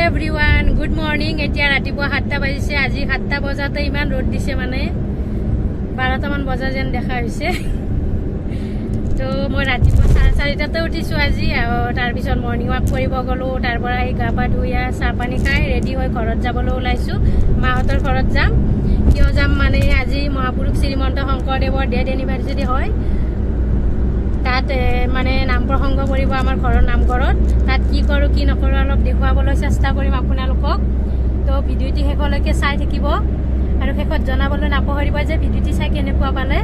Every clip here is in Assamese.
Everyone good morning. এতিয়া ৰাতিপুৱা 7টা বাজিছে। আজি 7টা বজাতে ইমান ৰ'দ দিছে, মানে 12টামান বজা যেন দেখা হৈছে। তো মই ৰাতিপুৱা 4:30টাতে উঠিছোঁ আজি, আৰু তাৰপিছত মৰ্ণিং ৱাক কৰিব গ'লোঁ। তাৰ পৰা আহি গা পা ধুই চাহ পানী খাই ৰেডি হৈ ঘৰত যাবলৈ ওলাইছোঁ। মাহঁতৰ ঘৰত যাম। কিয় যাম মানে, আজি মহাপুৰুষ শ্ৰীমন্ত শংকৰদেৱৰ ডেথ এনিভাৰ্চাৰী হয়। তাত মানে নাম প্ৰসংগ কৰিব আমাৰ ঘৰৰ নামঘৰত। তাত কি কৰোঁ কি নকৰোঁ অলপ দেখুৱাবলৈ চেষ্টা কৰিম আপোনালোকক। তো ভিডিঅ'টি শেষলৈকে চাই থাকিব, আৰু শেষত জনাবলৈ নাপাহৰিব যে ভিডিঅ'টি চাই কেনেকুৱা পালে।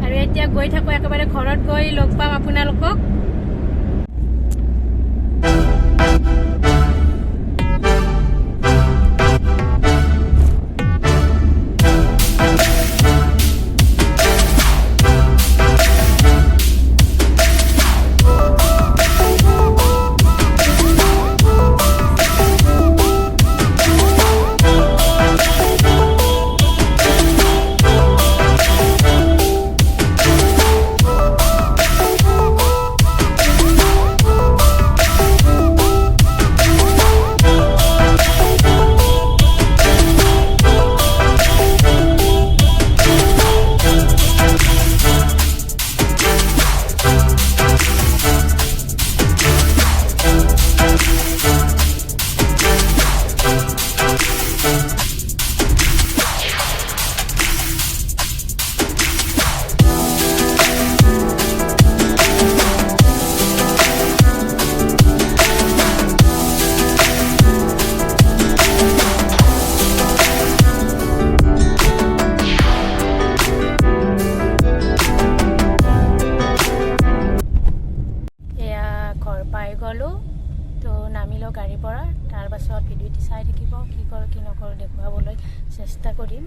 আৰু এতিয়া গৈ থাকোঁ, একেবাৰে ঘৰত গৈ লগ পাম আপোনালোকক। তো নামিলোঁ গাড়ীৰ পৰা। তাৰপাছত ভিডিঅ'টি চাই থাকিব, কি কৰোঁ কি নকৰোঁ দেখুৱাবলৈ চেষ্টা কৰিম।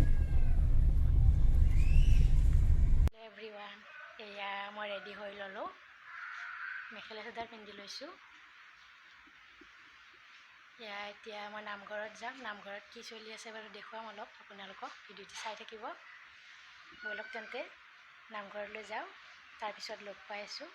এভৰিৱান, এয়া মই ৰেডি হৈ ল'লোঁ, মেখেলা চাদৰ পিন্ধি লৈছোঁ। এয়া এতিয়া মই নামঘৰত যাম। নামঘৰত কি চলি আছে বাৰু দেখুৱাম অলপ আপোনালোকক। ভিডিঅ'টি চাই থাকিব। ব'লক তেন্তে নামঘৰলৈ যাওঁ, তাৰপিছত লগ পাই আছোঁ।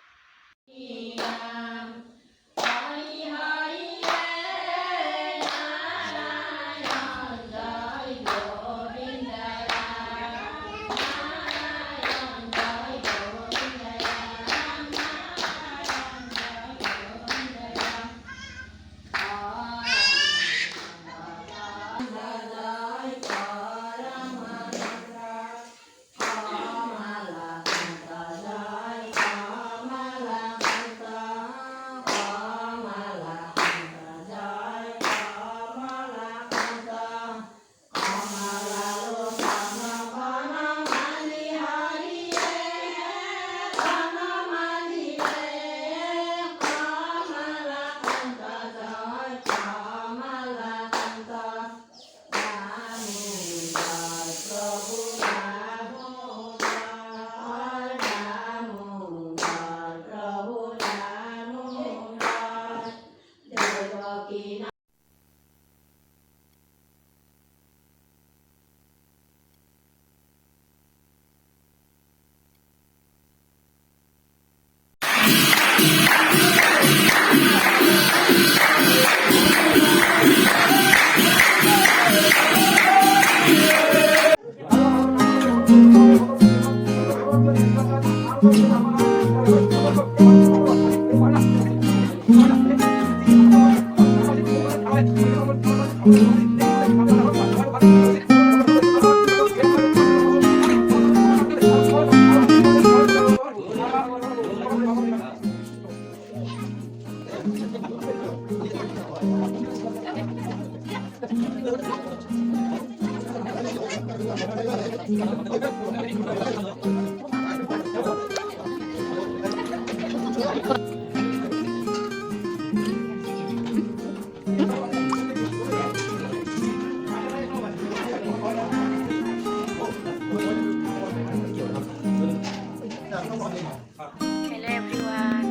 হেল্ল' এভৰিৱান,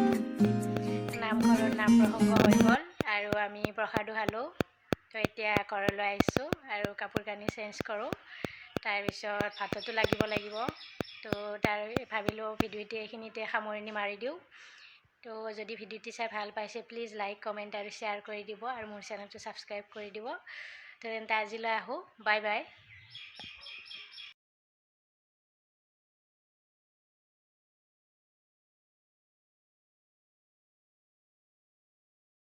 নামঘৰত নাম প্ৰসংগ হৈ গ'ল আৰু আমি প্ৰসাদো খালোঁ। তো এতিয়া ঘৰলৈ আহিছোঁ আৰু কাপোৰ কানি চেঞ্জ কৰোঁ। তাৰপিছত ভাততো লাগিব। তো ভাবিলোঁ ভিডিঅ'টি এইখিনিতে সামৰণি মাৰি দিওঁ। তো যদি ভিডিঅ'টি চাই ভাল পাইছে প্লিজ লাইক কমেণ্ট আৰু শ্বেয়াৰ কৰি দিব আৰু মোৰ চেনেলটো ছাবস্ক্ৰাইব কৰি দিব। তো তেন্তে আজিলৈ আহোঁ, বাই বাই।